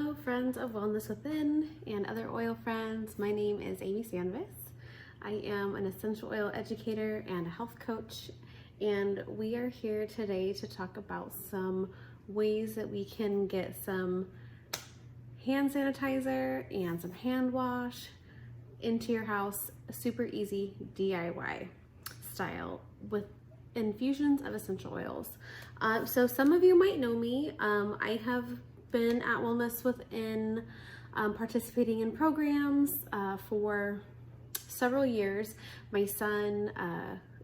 Hello, friends of Wellness Within and other oil friends. My name is Amy Sandvos. I am an essential oil educator and a health coach, and we are here today to talk about some ways that we can get some hand sanitizer and some hand wash into your house, super easy DIY style with infusions of essential oils. So some of you might know me. I have been at Wellness Within participating in programs for several years. My son,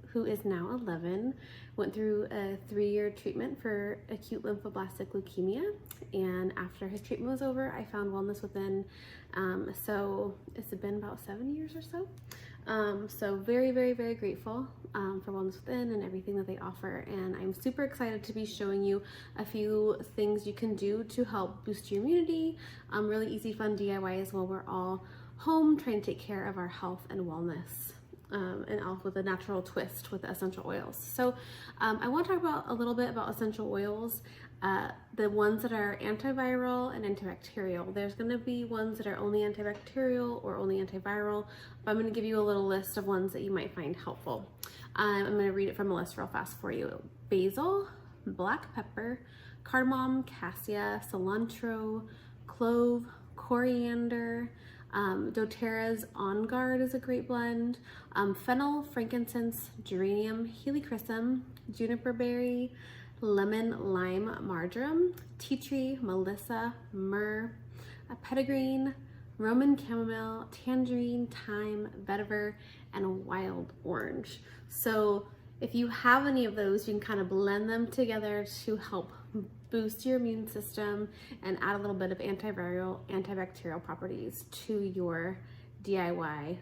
who is now 11, went through a 3-year treatment for acute lymphoblastic leukemia, and after his treatment was over, I found Wellness Within. So it's been about 7 years or so. So very, very, very grateful for Wellness Within and everything that they offer, and I'm super excited to be showing you a few things you can do to help boost your immunity. Really easy, fun DIYs while we're all home trying to take care of our health and wellness. And all with a natural twist with essential oils. So I want to talk about a little bit about essential oils, the ones that are antiviral and antibacterial. There's going to be ones that are only antibacterial or only antiviral, but I'm going to give you a little list of ones that you might find helpful. I'm going to read it from a list real fast for you. Basil, black pepper, cardamom, cassia, cilantro, clove, coriander, doTERRA's On Guard is a great blend. Fennel, frankincense, geranium, helichrysum, juniper berry, lemon, lime, marjoram, tea tree, melissa, myrrh, petitgrain, Roman chamomile, tangerine, thyme, vetiver, and wild orange. So if you have any of those, you can kind of blend them together to help boost your immune system and add a little bit of antiviral, antibacterial properties to your DIY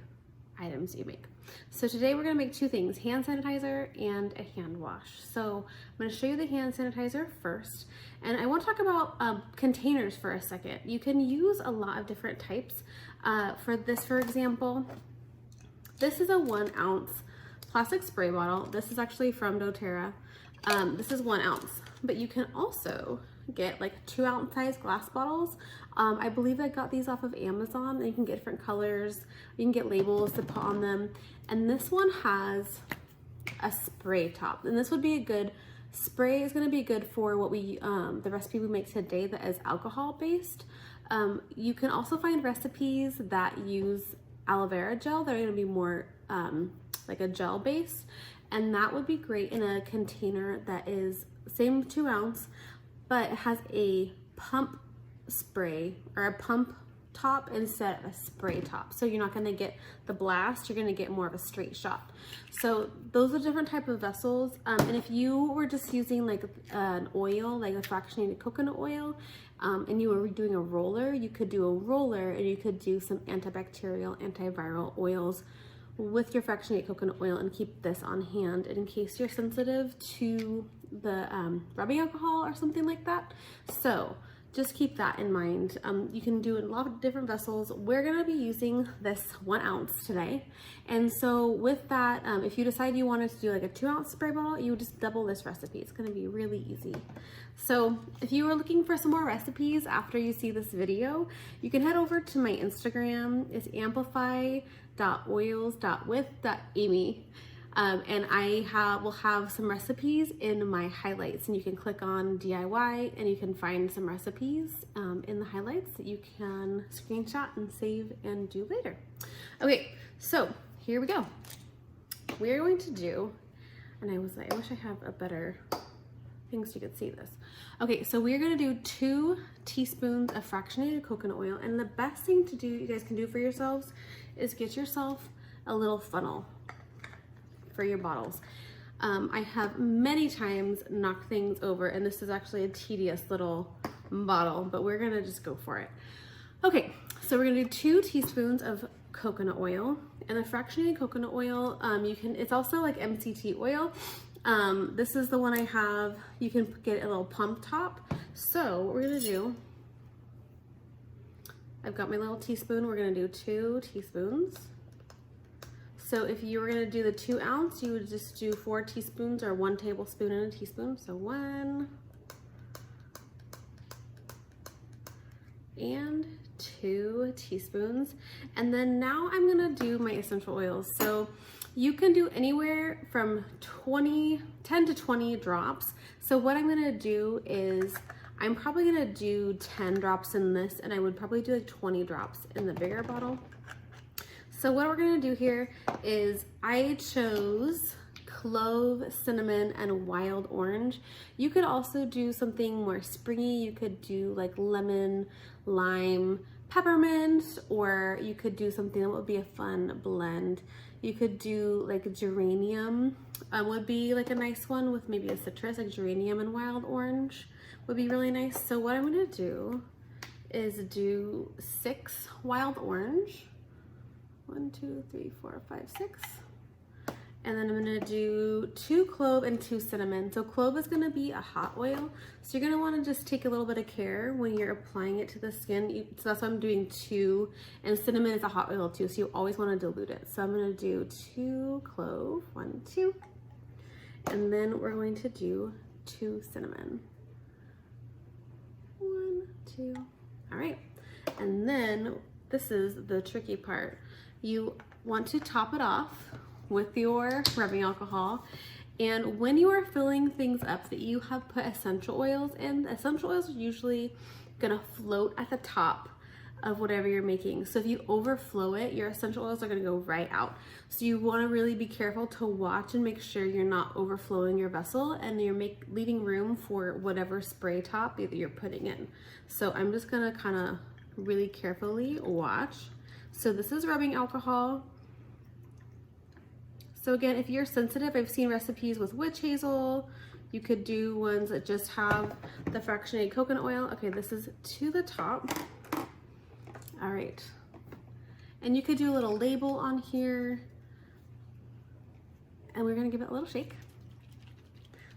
items you make. So today we're gonna make two things, hand sanitizer and a hand wash. So I'm gonna show you the hand sanitizer first. And I wanna talk about containers for a second. You can use a lot of different types. For this, for example, this is a 1 ounce plastic spray bottle. This is actually from doTERRA. This is 1 ounce, but you can also get like 2 ounce size glass bottles. I believe I got these off of Amazon, and you can get different colors. You can get labels to put on them. And this one has a spray top, and this would be a good spray. Is going to be good for what we the recipe we make today that is alcohol based. You can also find recipes that use aloe vera gel that are going to be more like a gel base, and that would be great in a container that is same 2 ounce, but it has a pump spray or a pump top instead of a spray top. So you're not going to get the blast, you're going to get more of a straight shot. So those are different type of vessels. And if you were just using like an oil, like a fractionated coconut oil, and you were doing a roller, you could do a roller and you could do some antibacterial, antiviral oils with your fractionated coconut oil and keep this on hand in case you're sensitive to the rubbing alcohol or something like that. So just keep that in mind. You can do a lot of different vessels. We're gonna be using this 1 ounce today. And so with that, if you decide you wanted to do like a 2 ounce spray bottle, you would just double this recipe. It's gonna be really easy. So if you are looking for some more recipes after you see this video, you can head over to my Instagram. It's amplify.oils.with.amy. And I will have some recipes in my highlights, and you can click on DIY and you can find some recipes in the highlights that you can screenshot and save and do later. Okay, so here we go. We're going to do, and I wish I have a better thing so you could see this. Okay, so we're gonna do 2 teaspoons of fractionated coconut oil, and the best thing to do, you guys can do for yourselves, is get yourself a little funnel for your bottles. I have many times knocked things over, and this is actually a tedious little bottle, but we're gonna just go for it. Okay, so we're gonna do 2 teaspoons of coconut oil, and the fractionated coconut oil, it's also like MCT oil. This is the one I have. You can get a little pump top. So what we're gonna do, I've got my little teaspoon. We're gonna do 2 teaspoons. So if you were gonna do the 2 ounce, you would just do 4 teaspoons or 1 tablespoon and a teaspoon. So 1, and 2 teaspoons. And then now I'm gonna do my essential oils. So you can do anywhere from 10 to 20 drops. So what I'm gonna do is I'm probably gonna do 10 drops in this, and I would probably do like 20 drops in the bigger bottle. So what we're gonna do here is I chose clove, cinnamon, and wild orange. You could also do something more springy. You could do like lemon, lime, peppermint, or you could do something that would be a fun blend. You could do like geranium, would be like a nice one with maybe a citrus, like geranium and wild orange would be really nice. So what I'm gonna do is do 6 wild orange. 1, 2, 3, 4, 5, 6. And then I'm gonna do 2 clove and 2 cinnamon. So clove is gonna be a hot oil. So you're gonna wanna just take a little bit of care when you're applying it to the skin. So that's why I'm doing 2, and cinnamon is a hot oil too. So you always wanna dilute it. So I'm gonna do 2 clove, 1, 2. And then we're going to do 2 cinnamon. 1, 2. All right. And then this is the tricky part. You want to top it off with your rubbing alcohol. And when you are filling things up that you have put essential oils in, essential oils are usually gonna float at the top of whatever you're making. So if you overflow it, your essential oils are gonna go right out. So you wanna really be careful to watch and make sure you're not overflowing your vessel and you're leaving room for whatever spray top that you're putting in. So I'm just gonna kinda really carefully watch. So this is rubbing alcohol. So again, if you're sensitive, I've seen recipes with witch hazel. You could do ones that just have the fractionated coconut oil. Okay, this is to the top. All right. And you could do a little label on here. And we're gonna give it a little shake.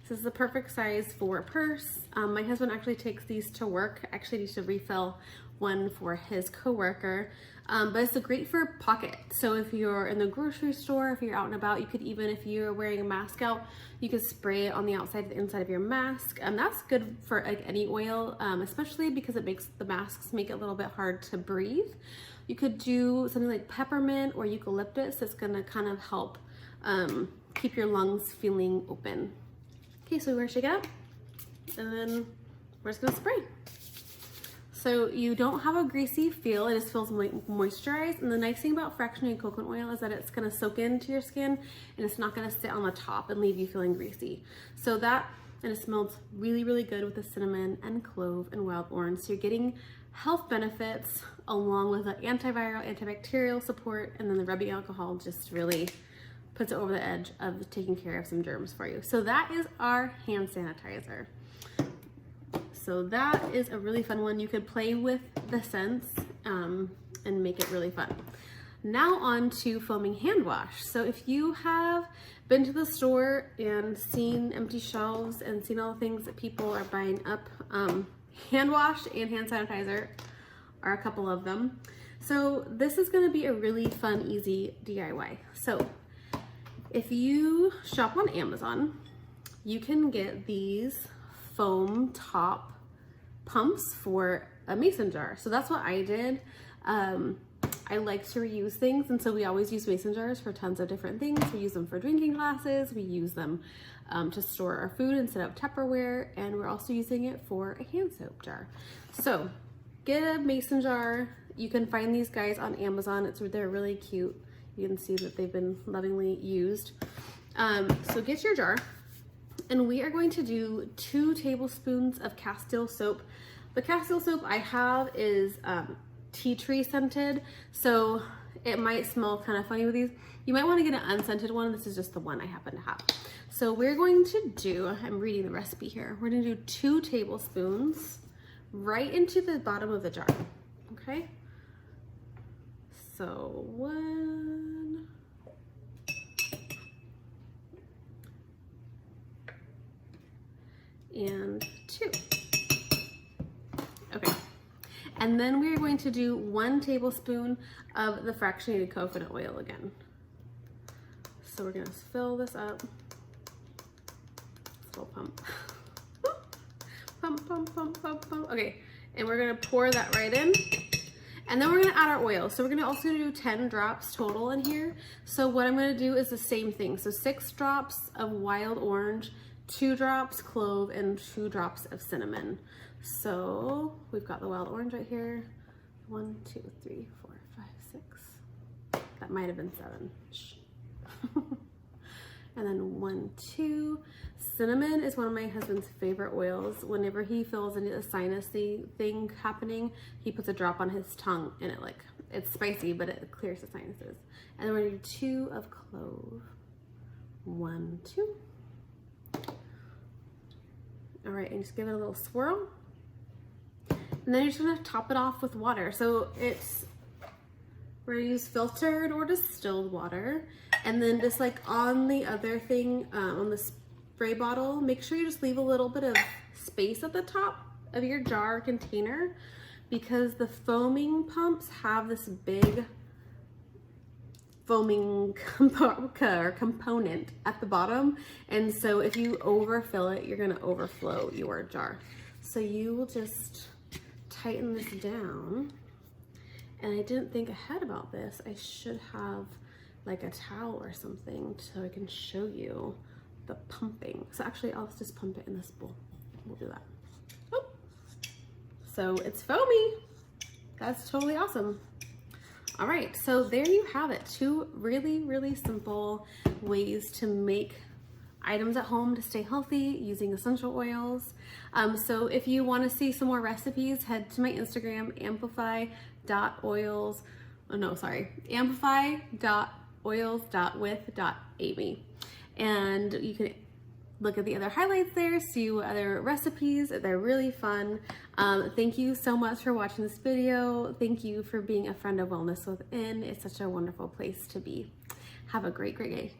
This is the perfect size for a purse. My husband actually takes these to work. Actually needs to refill one for his coworker. But it's great for a pocket. So if you're in the grocery store, if you're out and about, you could even, if you're wearing a mask out, you could spray it on the outside, the inside of your mask. That's good for like any oil, especially because it makes the masks make it a little bit hard to breathe. You could do something like peppermint or eucalyptus. That's gonna kind of help keep your lungs feeling open. Okay, so we're gonna shake it up and then we're just gonna spray. So you don't have a greasy feel, it just feels moisturized. And the nice thing about fractionated coconut oil is that it's gonna soak into your skin and it's not gonna sit on the top and leave you feeling greasy. So that, and it smells really, really good with the cinnamon and clove and wild orange. So you're getting health benefits along with the antiviral, antibacterial support, and then the rubbing alcohol just really puts it over the edge of taking care of some germs for you. So that is our hand sanitizer. So that is a really fun one. You could play with the scents and make it really fun. Now on to foaming hand wash. So if you have been to the store and seen empty shelves and seen all the things that people are buying up, hand wash and hand sanitizer are a couple of them. So this is gonna be a really fun, easy DIY. So if you shop on Amazon, you can get these foam top pumps for a mason jar. So that's what I did. I like to reuse things, and so we always use mason jars for tons of different things. We use them for drinking glasses, we use them to store our food instead of Tupperware, and we're also using it for a hand soap jar. So get a mason jar. You can find these guys on Amazon. They're really cute. You can see that they've been lovingly used. So get your jar. And we are going to do 2 tablespoons of Castile soap. The Castile soap I have is tea tree scented, so it might smell kind of funny with these. You might want to get an unscented one. This is just the one I happen to have. So we're going to do, I'm reading the recipe here, we're going to do 2 tablespoons right into the bottom of the jar, okay? So 1, and 2. Okay. And then we're going to do 1 tablespoon of the fractionated coconut oil again. So we're gonna fill this up. This little pump. Pump, pump, pump, pump, pump. Okay. And we're gonna pour that right in. And then we're gonna add our oil. So we're gonna also do 10 drops total in here. So what I'm gonna do is the same thing. So 6 drops of wild orange, 2 drops clove, and 2 drops of cinnamon. So we've got the wild orange right here. 1, 2, 3, 4, 5, 6. That might have been 7. And then 1, 2. Cinnamon is one of my husband's favorite oils. Whenever he feels any sinusy thing happening, he puts a drop on his tongue and it's spicy, but it clears the sinuses. And then we're gonna do 2 of clove. 1, 2. All right, and just give it a little swirl. And then you're just gonna top it off with water. So we're gonna use filtered or distilled water. And then just like on the other thing, on the spray bottle, make sure you just leave a little bit of space at the top of your jar container, because the foaming pumps have this big foaming component at the bottom. And so if you overfill it, you're gonna overflow your jar. So you will just tighten this down. And I didn't think ahead about this. I should have like a towel or something so I can show you the pumping. So actually I'll just pump it in this bowl. We'll do that. Oh. So it's foamy. That's totally awesome. All right, so there you have it. 2 really, really simple ways to make items at home to stay healthy using essential oils. So if you want to see some more recipes, head to my Instagram, amplify.oils.with.amy. And you can look at the other highlights there, see other recipes. They're really fun. Thank you so much for watching this video. Thank you for being a friend of Wellness Within. It's such a wonderful place to be. Have a great, great day.